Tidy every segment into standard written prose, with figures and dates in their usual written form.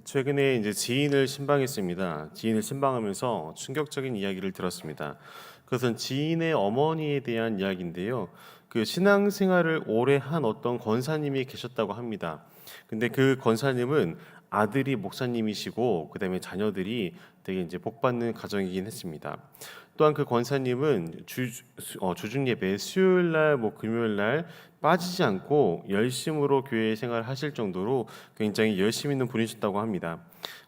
최근에 이제 지인을 신방했습니다. 지인을 신방하면서 충격적인 이야기를 들었습니다. 그것은 지인의 어머니에 대한 이야기인데요. 그 신앙생활을 오래 한 어떤 권사님이 계셨다고 합니다. 근데 그 권사님은 아들이 목사님이시고 그다음에 자녀들이 되게 이제 복 받는 가정이긴 했습니다. 또한 그 권사님은 주중 예배 수요일 날, 금요일 날 빠지지 않고 열심으로 교회 생활을 하실 정도로 굉장히 열심 있는 분이셨다고 합니다.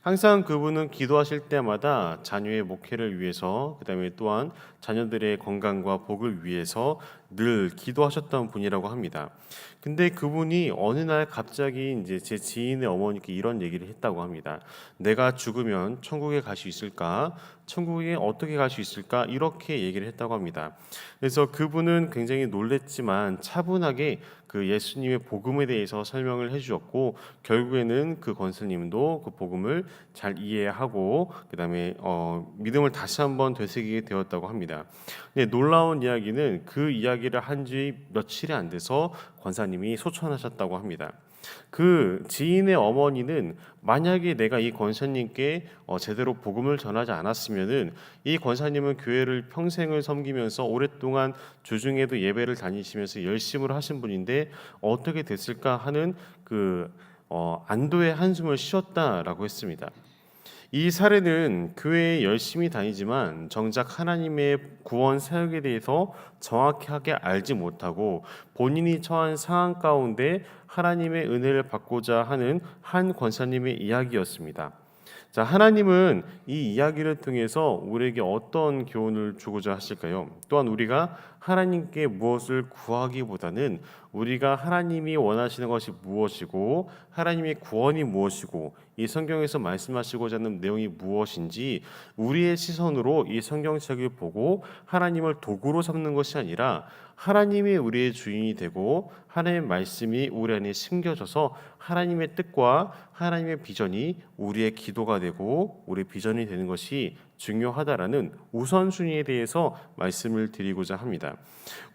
항상 그분은 기도하실 때마다 자녀의 목회를 위해서, 그다음에 또한 자녀들의 건강과 복을 위해서 늘 기도하셨던 분이라고 합니다. 근데 그분이 어느 날 갑자기 이제 제 지인의 어머니께 이런 얘기를 했다고 합니다. 내가 죽으면 천국에 갈 수 있을까? 천국에 어떻게 갈 수 있을까? 이렇게 얘기를 했다고 합니다. 그래서 그분은 굉장히 놀랬지만 차분하게 그 예수님의 복음에 대해서 설명을 해주었고, 결국에는 그 권사님도 그 복음을 잘 이해하고 그다음에 믿음을 다시 한번 되새기게 되었다고 합니다. 근데 놀라운 이야기는 그 이야기를 한 지 며칠이 안 돼서 권사님이 소천하셨다고 합니다. 그 지인의 어머니는 만약에 내가 이 권사님께 제대로 복음을 전하지 않았으면은 이 권사님은 교회를 평생을 섬기면서 오랫동안 주중에도 예배를 다니시면서 열심으로 하신 분인데 어떻게 됐을까 하는 안도의 한숨을 쉬었다라고 했습니다. 이 사례는 교회에 열심히 다니지만 정작 하나님의 구원 사역에 대해서 정확하게 알지 못하고 본인이 처한 상황 가운데 하나님의 은혜를 받고자 하는 한 권사님의 이야기였습니다. 자, 하나님은 이 이야기를 통해서 우리에게 어떤 교훈을 주고자 하실까요? 또한 우리가 하나님께 무엇을 구하기보다는 우리가 하나님이 원하시는 것이 무엇이고 하나님의 구원이 무엇이고 이 성경에서 말씀하시고자 하는 내용이 무엇인지 우리의 시선으로 이 성경책을 보고 하나님을 도구로 삼는 것이 아니라 하나님이 우리의 주인이 되고 하나님의 말씀이 우리 안에 심겨져서 하나님의 뜻과 하나님의 비전이 우리의 기도가 되고 우리의 비전이 되는 것이 중요하다라는 우선순위에 대해서 말씀을 드리고자 합니다.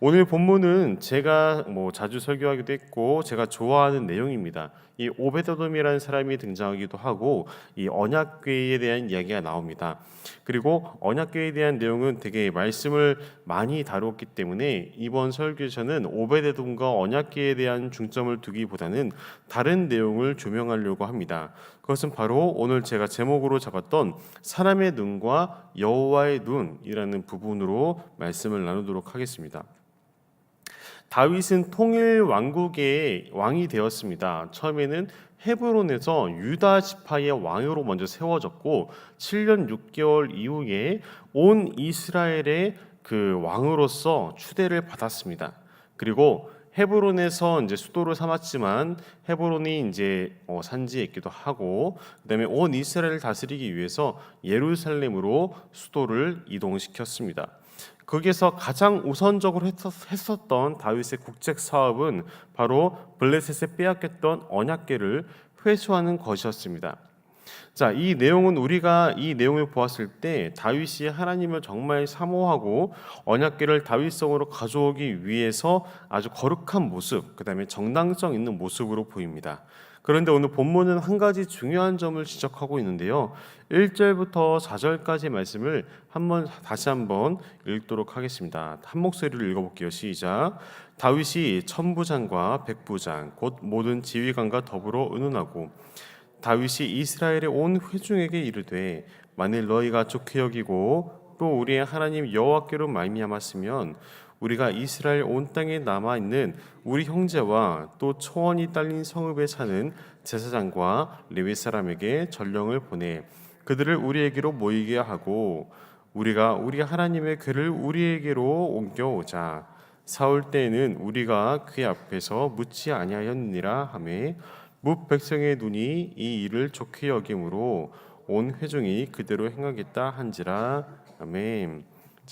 오늘 본문은 제가 자주 설교하기도 했고 제가 좋아하는 내용입니다. 이 오베데돔이라는 사람이 등장하기도 하고 이 언약궤에 대한 이야기가 나옵니다. 그리고 언약궤에 대한 내용은 되게 말씀을 많이 다루었기 때문에 이번 설교에서는 오베데돔과 언약궤에 대한 중점을 두기보다는 다른 내용을 조명하려고 합니다. 그것은 바로 오늘 제가 제목으로 잡았던 사람의 눈과 여호와의 눈이라는 부분으로 말씀을 나누도록 하겠습니다. 다윗은 통일 왕국의 왕이 되었습니다. 처음에는 헤브론에서 유다 지파의 왕으로 먼저 세워졌고 7년 6개월 이후에 온 이스라엘의 그 왕으로서 추대를 받았습니다. 그리고 헤브론에서 이제 수도를 삼았지만 헤브론이 이제 산지였기도 하고 그다음에 온 이스라엘을 다스리기 위해서 예루살렘으로 수도를 이동시켰습니다. 거기에서 가장 우선적으로 했었던 다윗의 국책 사업은 바로 블레셋에 빼앗겼던 언약궤를 회수하는 것이었습니다. 자, 이 내용은 우리가 이 내용을 보았을 때 다윗이 하나님을 정말 사모하고 언약궤를 다윗성으로 가져오기 위해서 아주 거룩한 모습, 그다음에 정당성 있는 모습으로 보입니다. 그런데 오늘 본문은 한 가지 중요한 점을 지적하고 있는데요. 1절부터 4절까지 말씀을 다시 한번 읽도록 하겠습니다. 한 목소리로 읽어볼게요. 시작. 다윗이 천부장과 백부장 곧 모든 지휘관과 더불어 의논하고 다윗이 이스라엘의 온 회중에게 이르되 만일 너희가 좋게 여기고 또 우리의 하나님 여호와께로 말미암았으면 우리가 이스라엘 온 땅에 남아 있는 우리 형제와 또 초원이 딸린 성읍에 사는 제사장과 레위 사람에게 전령을 보내 그들을 우리에게로 모이게 하고 우리가 우리 하나님의 궤를 우리에게로 옮겨오자. 사울 때에는 우리가 궤 앞에서 묻지 아니하였느니라 하매 뭇 백성의 눈이 이 일을 좋게 여김으로 온 회중이 그대로 행하겠다 한지라. 아멘.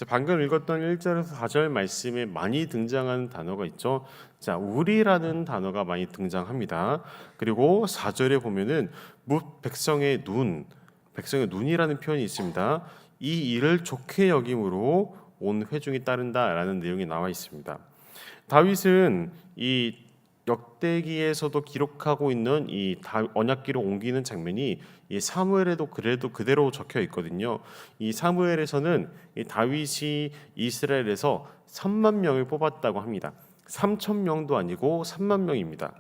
방금 읽었던 1절에서 4절 말씀에 많이 등장하는 단어가 있죠. 자, 우리라는 단어가 많이 등장합니다. 그리고 4절에 보면은 뭇 백성의 눈이라는 표현이 있습니다. 이 일을 좋게 여김으로 온 회중이 따른다라는 내용이 나와 있습니다. 다윗은 이 역대기에서도 기록하고 있는 이 언약궤를 옮기는 장면이 이 사무엘에도 그래도 그대로 적혀 있거든요. 이 사무엘에서는 이 다윗이 이스라엘에서 3만 명을 뽑았다고 합니다. 3천 명도 아니고 3만 명입니다.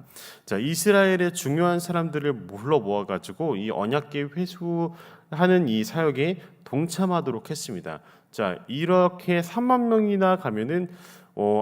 자, 이스라엘의 중요한 사람들을 불러 모아가지고 이 언약궤 회수하는 이 사역에 동참하도록 했습니다. 자, 이렇게 3만 명이나 가면은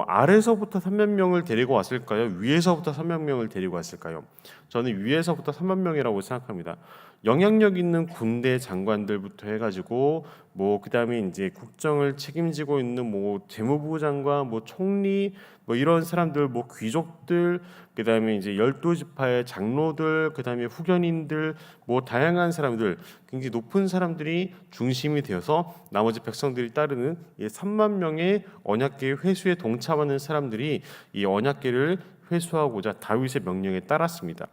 아래서부터 3만 명을 데리고 왔을까요? 위에서부터 3만 명을 데리고 왔을까요? 저는 위에서부터 3만 명이라고 생각합니다. 영향력 있는 군대 장관들부터 해가지고 뭐 그다음에 이제 국정을 책임지고 있는 뭐 재무부 장관, 뭐 총리, 뭐 이런 사람들, 뭐 귀족들, 그다음에 이제 12지파의 장로들, 그다음에 후견인들, 뭐 다양한 사람들, 굉장히 높은 사람들이 중심이 되어서 나머지 백성들이 따르는 이 3만 명의 언약궤 회수에 동참하는 사람들이 이 언약궤를 회수하고자 다윗의 명령에 따랐습니다.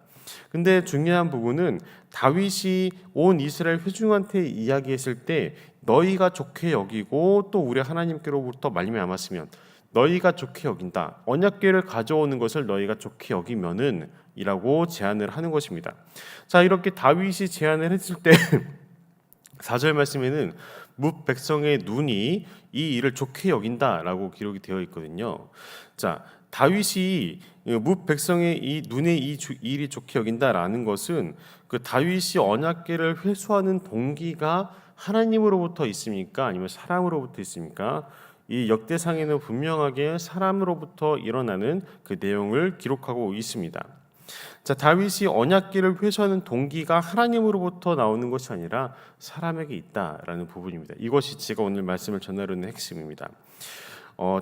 근데 중요한 부분은 다윗이 온 이스라엘 회중한테 이야기했을 때 너희가 좋게 여기고 또 우리 하나님께로부터 말미암았으면 너희가 좋게 여긴다. 언약궤를 가져오는 것을 너희가 좋게 여기면은 이라고 제안을 하는 것입니다. 자, 이렇게 다윗이 제안을 했을 때 4절 말씀에는 뭇 백성의 눈이 이 일을 좋게 여긴다라고 기록이 되어 있거든요. 자, 다윗이 뭇 백성의 이 눈에 이 일이 좋게 여긴다라는 것은 그 다윗이 언약궤를 회수하는 동기가 하나님으로부터 있습니까? 아니면 사람으로부터 있습니까? 이 역대상에는 분명하게 사람으로부터 일어나는 그 내용을 기록하고 있습니다. 자, 다윗이 언약궤를 회수하는 동기가 하나님으로부터 나오는 것이 아니라 사람에게 있다라는 부분입니다. 이것이 제가 오늘 말씀을 전하려는 핵심입니다.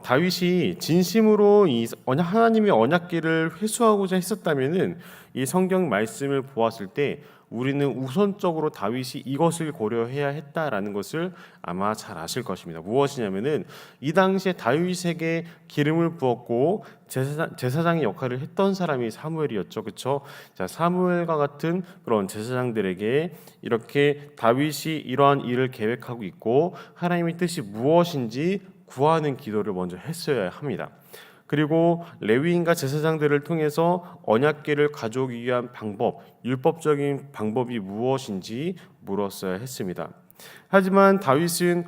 다윗이 진심으로 하나님의 언약궤를 회수하고자 했었다면은 이 성경 말씀을 보았을 때 우리는 우선적으로 다윗이 이것을 고려해야 했다라는 것을 아마 잘 아실 것입니다. 무엇이냐면은 이 당시에 다윗에게 기름을 부었고 제사장의 역할을 했던 사람이 사무엘이었죠, 그렇죠? 자, 사무엘과 같은 그런 제사장들에게 이렇게 다윗이 이러한 일을 계획하고 있고 하나님의 뜻이 무엇인지 구하는 기도를 먼저 했어야 합니다. 그리고 레위인과 제사장들을 통해서 언약궤를 가져오기 위한 방법, 율법적인 방법이 무엇인지 물었어야 했습니다. 하지만 다윗은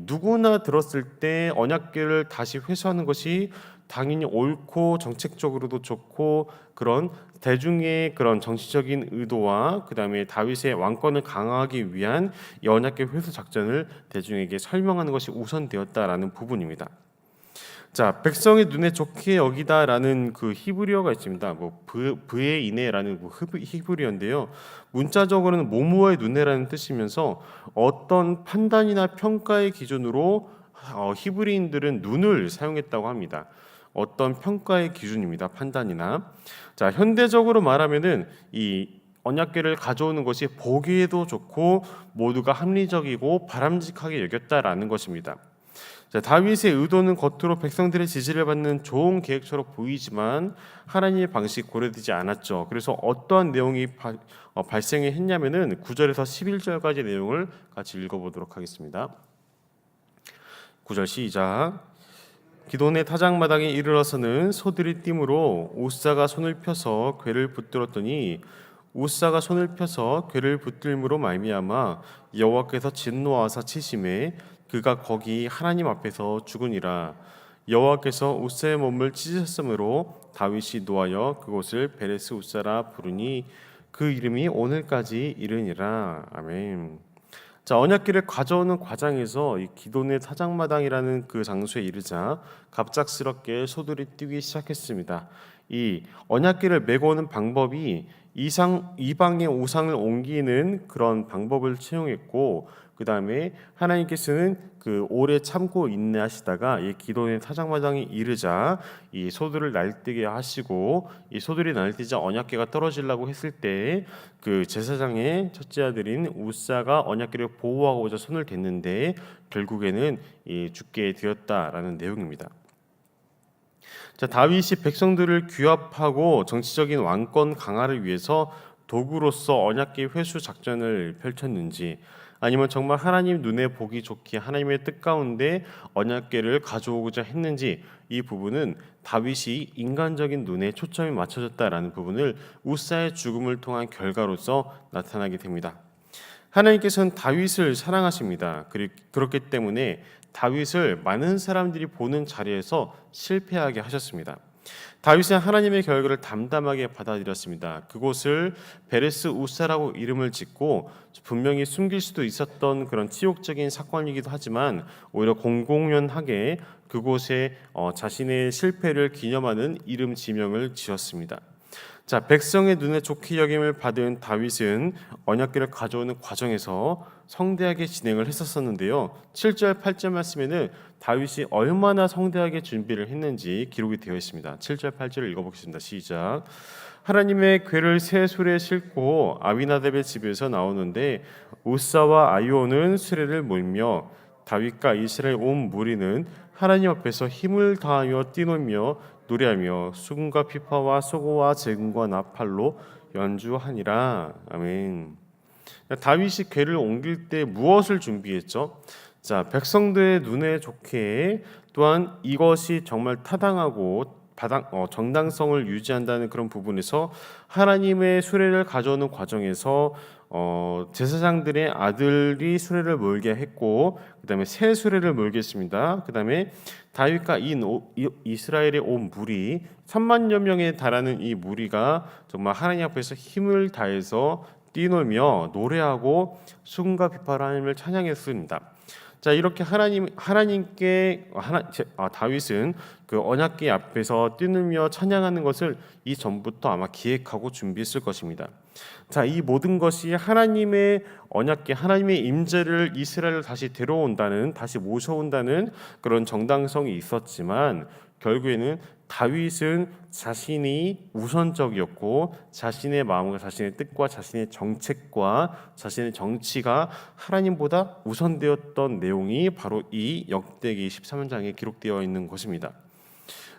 누구나 들었을 때 언약궤를 다시 회수하는 것이 당연히 옳고 정책적으로도 좋고 그런 대중의 그런 정치적인 의도와 그 다음에 다윗의 왕권을 강화하기 위한 이 언약궤 회수 작전을 대중에게 설명하는 것이 우선되었다라는 부분입니다. 자, 백성의 눈에 좋게 여기다라는 그 히브리어가 있습니다. 뭐 브에 이네라는 히브리어인데요. 문자적으로는 모모의 눈에라는 뜻이면서 어떤 판단이나 평가의 기준으로 히브리인들은 눈을 사용했다고 합니다. 어떤 평가의 기준입니다. 판단이나. 자, 현대적으로 말하면은 이 언약궤를 가져오는 것이 보기에도 좋고 모두가 합리적이고 바람직하게 여겼다라는 것입니다. 자, 다윗의 의도는 겉으로 백성들의 지지를 받는 좋은 계획처럼 보이지만 하나님의 방식이 고려되지 않았죠. 그래서 어떠한 내용이 발생했냐면은 9절에서 11절까지 내용을 같이 읽어보도록 하겠습니다. 9절 시작. 기돈의 타작마당에 이르러서는 소들이 띠므로 우사가 손을 펴서 궤를 붙들었더니 우사가 손을 펴서 궤를 붙들므로 말미암아 여호와께서 진노하사 치심에 그가 거기 하나님 앞에서 죽으니라. 여호와께서 우사의 몸을 찢으셨으므로 다윗이 노하여 그곳을 베레스 우사라 부르니 그 이름이 오늘까지 이르니라. 아멘. 자, 언약궤를 가져오는 과정에서 이 기돈의 타작마당이라는 그 장소에 이르자 갑작스럽게 소들이 뛰기 시작했습니다. 이 언약궤를 메고 오는 방법이 이방의 우상을 옮기는 그런 방법을 채용했고, 그 다음에 하나님께서는 그 오래 참고 인내하시다가 이 기돈의 타작마당에 이르자 이 소들을 날뛰게 하시고, 이 소들이 날뛰자 언약궤가 떨어지려고 했을 때 그 제사장의 첫째 아들인 우사가 언약궤를 보호하고자 손을 댔는데 결국에는 죽게 되었다라는 내용입니다. 자, 다윗이 백성들을 규합하고 정치적인 왕권 강화를 위해서 도구로서 언약궤 회수 작전을 펼쳤는지, 아니면 정말 하나님 눈에 보기 좋게 하나님의 뜻 가운데 언약궤를 가져오고자 했는지, 이 부분은 다윗이 인간적인 눈에 초점이 맞춰졌다라는 부분을 우사의 죽음을 통한 결과로서 나타나게 됩니다. 하나님께서는 다윗을 사랑하십니다. 그렇기 때문에 다윗을 많은 사람들이 보는 자리에서 실패하게 하셨습니다. 다윗은 하나님의 결과를 담담하게 받아들였습니다. 그곳을 베레스 우사라고 이름을 짓고 분명히 숨길 수도 있었던 그런 치욕적인 사건이기도 하지만 오히려 공공연하게 그곳에 자신의 실패를 기념하는 이름 지명을 지었습니다. 자, 백성의 눈에 좋게 여김을 받은 다윗은 언약궤를 가져오는 과정에서 성대하게 진행을 했었는데요. 7절 8절 말씀에는 다윗이 얼마나 성대하게 준비를 했는지 기록이 되어 있습니다. 7절 8절을 읽어보겠습니다. 시작. 하나님의 궤를 새 수레에 싣고 아비나답의 집에서 나오는데 우사와 아이오는 수레를 몰며 다윗과 이스라엘 온 무리는 하나님 앞에서 힘을 다하여 뛰놀며 노래하며 수금과 피파와 소고와 재금과 나팔로 연주하니라. 아멘. 다윗이 궤를 옮길 때 무엇을 준비했죠? 자, 백성들의 눈에 좋게, 또한 이것이 정말 타당하고 정당성을 유지한다는 그런 부분에서 하나님의 수레를 가져오는 과정에서 제사장들의 아들이 수레를 몰게 했고, 그다음에 새 수레를 몰게 했습니다. 그다음에 다윗과 이스라엘의 온 무리 3만여 명에 달하는 이 무리가 정말 하나님 앞에서 힘을 다해서 뛰놀며 노래하고 수금과 비파로 하나님을 찬양했습니다. 자, 이렇게 다윗은 그 언약궤 앞에서 뛰놀며 찬양하는 것을 이전부터 아마 기획하고 준비했을 것입니다. 자, 이 모든 것이 하나님의 언약궤, 하나님의 임재를 이스라엘을 다시 다시 모셔온다는 그런 정당성이 있었지만, 결국에는 다윗은 자신이 우선적이었고 자신의 마음과 자신의 뜻과 자신의 정책과 자신의 정치가 하나님보다 우선되었던 내용이 바로 이 역대기 13장에 기록되어 있는 것입니다.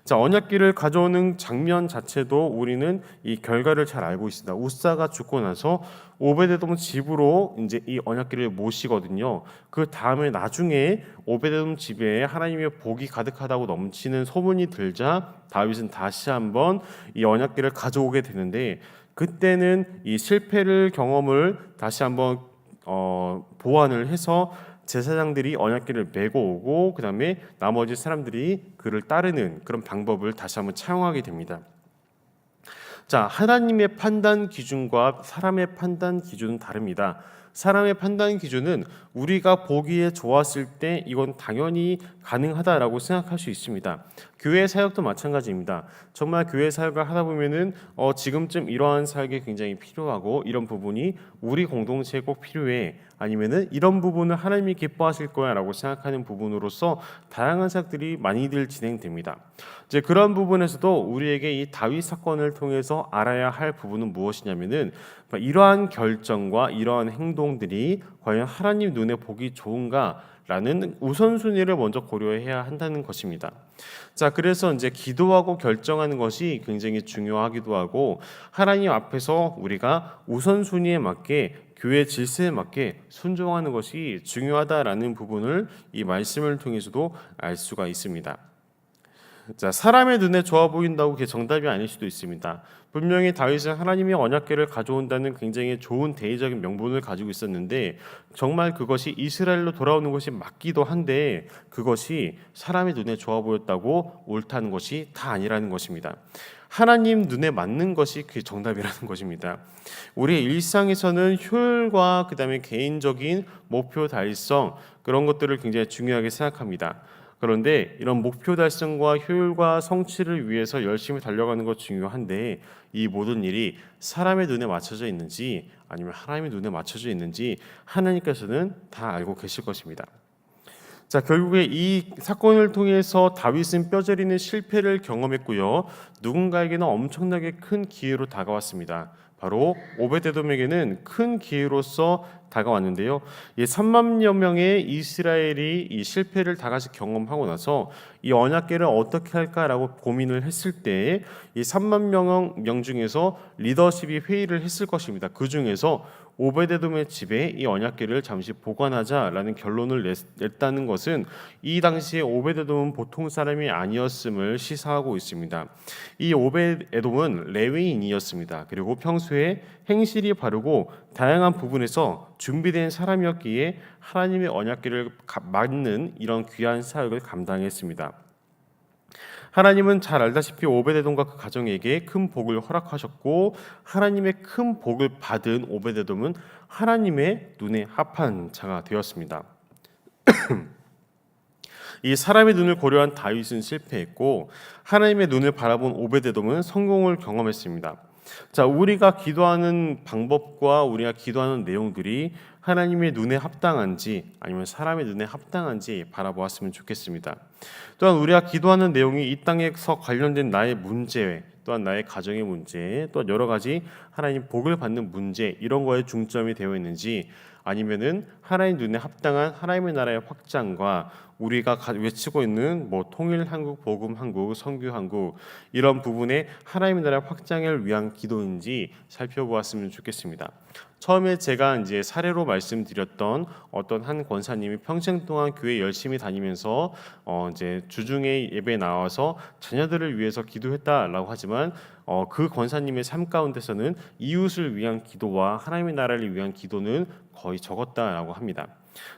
자, 언약궤를 가져오는 장면 자체도 우리는 이 결과를 잘 알고 있습니다. 우사가 죽고 나서 오베데돔 집으로 이제 이 언약궤를 모시거든요. 그 다음에 나중에 오베데돔 집에 하나님의 복이 가득하다고 넘치는 소문이 들자 다윗은 다시 한번 이 언약궤를 가져오게 되는데, 그때는 이 실패를 경험을 다시 한번 보완을 해서 제사장들이 언약궤를 메고 오고, 그 다음에 나머지 사람들이 그를 따르는 그런 방법을 다시 한번 차용하게 됩니다. 자, 하나님의 판단 기준과 사람의 판단 기준은 다릅니다. 사람의 판단 기준은 우리가 보기에 좋았을 때 이건 당연히 가능하다라고 생각할 수 있습니다. 교회 사역도 마찬가지입니다. 정말 교회 사역을 하다 보면은 지금쯤 이러한 사역이 굉장히 필요하고 이런 부분이 우리 공동체에 꼭 필요해, 아니면은 이런 부분을 하나님이 기뻐하실 거야라고 생각하는 부분으로서 다양한 사역들이 많이들 진행됩니다. 이제 그런 부분에서도 우리에게 이 다윗 사건을 통해서 알아야 할 부분은 무엇이냐면은 이러한 결정과 이러한 행동들이 과연 하나님 눈에 보기 좋은가라는 우선순위를 먼저 고려해야 한다는 것입니다. 자, 그래서 이제 기도하고 결정하는 것이 굉장히 중요하기도 하고, 하나님 앞에서 우리가 우선순위에 맞게 교회 질서에 맞게 순종하는 것이 중요하다라는 부분을 이 말씀을 통해서도 알 수가 있습니다. 자, 사람의 눈에 좋아 보인다고 그게 정답이 아닐 수도 있습니다. 분명히 다윗은 하나님의 언약궤를 가져온다는 굉장히 좋은 대의적인 명분을 가지고 있었는데, 정말 그것이 이스라엘로 돌아오는 것이 맞기도 한데 그것이 사람의 눈에 좋아 보였다고 옳다는 것이 다 아니라는 것입니다. 하나님 눈에 맞는 것이 그게 정답이라는 것입니다. 우리의 일상에서는 효율과 그다음에 개인적인 목표 달성, 그런 것들을 굉장히 중요하게 생각합니다. 그런데 이런 목표 달성과 효율과 성취를 위해서 열심히 달려가는 것 중요한데, 이 모든 일이 사람의 눈에 맞춰져 있는지 아니면 하나님의 눈에 맞춰져 있는지 하나님께서는 다 알고 계실 것입니다. 자, 결국에 이 사건을 통해서 다윗은 뼈저리는 실패를 경험했고요. 누군가에게는 엄청나게 큰 기회로 다가왔습니다. 바로 오베데돔에게는 큰 기회로서 다가왔는데요. 이 3만여 명의 이스라엘이 이 실패를 다 같이 경험하고 나서 이 언약궤를 어떻게 할까라고 고민을 했을 때 이 3만 명 중에서 리더십이 회의를 했을 것입니다. 그 중에서 오베데돔의 집에 이 언약궤를 잠시 보관하자라는 결론을 냈다는 것은 이 당시에 오베데돔은 보통 사람이 아니었음을 시사하고 있습니다. 이 오베데돔은 레위인이었습니다. 그리고 평소에 행실이 바르고 다양한 부분에서 준비된 사람이었기에 하나님의 언약궤를 맡는 이런 귀한 사역을 감당했습니다. 하나님은 잘 알다시피 오베데돔과 그 가정에게 큰 복을 허락하셨고 하나님의 큰 복을 받은 오베데돔은 하나님의 눈에 합한 자가 되었습니다. 이 사람의 눈을 고려한 다윗은 실패했고 하나님의 눈을 바라본 오베데돔은 성공을 경험했습니다. 자, 우리가 기도하는 방법과 우리가 기도하는 내용들이 하나님의 눈에 합당한지 아니면 사람의 눈에 합당한지 바라보았으면 좋겠습니다. 또한 우리가 기도하는 내용이 이 땅에서 관련된 나의 문제, 또한 나의 가정의 문제, 또한 여러 가지 하나님 복을 받는 문제 이런 거에 중점이 되어 있는지 아니면은 하나님 눈에 합당한 하나님의 나라의 확장과 우리가 외치고 있는 뭐 통일 한국, 복음 한국, 선교 한국 이런 부분에 하나님의 나라의 확장을 위한 기도인지 살펴보았으면 좋겠습니다. 처음에 제가 이제 사례로 말씀드렸던 어떤 한 권사님이 평생 동안 교회 열심히 다니면서 이제 주중에 예배에 나와서 자녀들을 위해서 기도했다라고 하지만 그 권사님의 삶 가운데서는 이웃을 위한 기도와 하나님의 나라를 위한 기도는 거의 적었다라고 합니다.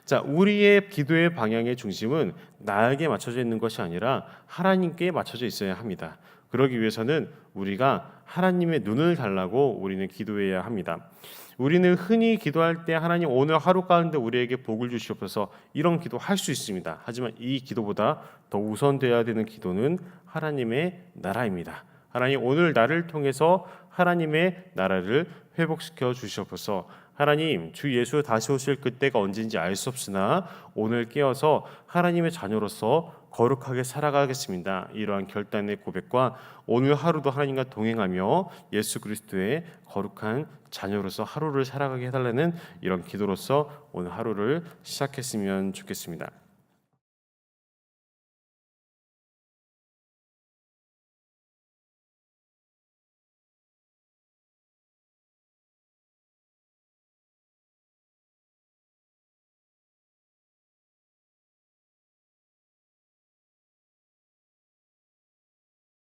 자, 우리의 기도의 방향의 중심은 나에게 맞춰져 있는 것이 아니라 하나님께 맞춰져 있어야 합니다. 그러기 위해서는 우리가 하나님의 눈을 달라고 우리는 기도해야 합니다. 우리는 흔히 기도할 때 하나님 오늘 하루 가운데 우리에게 복을 주시옵소서 이런 기도 할 수 있습니다. 하지만 이 기도보다 더 우선되어야 되는 기도는 하나님의 나라입니다. 하나님 오늘 나를 통해서 하나님의 나라를 회복시켜 주시옵소서. 하나님 주 예수 다시 오실 그때가 언제인지 알 수 없으나 오늘 깨어서 하나님의 자녀로서 거룩하게 살아가겠습니다. 이러한 결단의 고백과 오늘 하루도 하나님과 동행하며 예수 그리스도의 거룩한 자녀로서 하루를 살아가게 해달라는 이런 기도로서 오늘 하루를 시작했으면 좋겠습니다.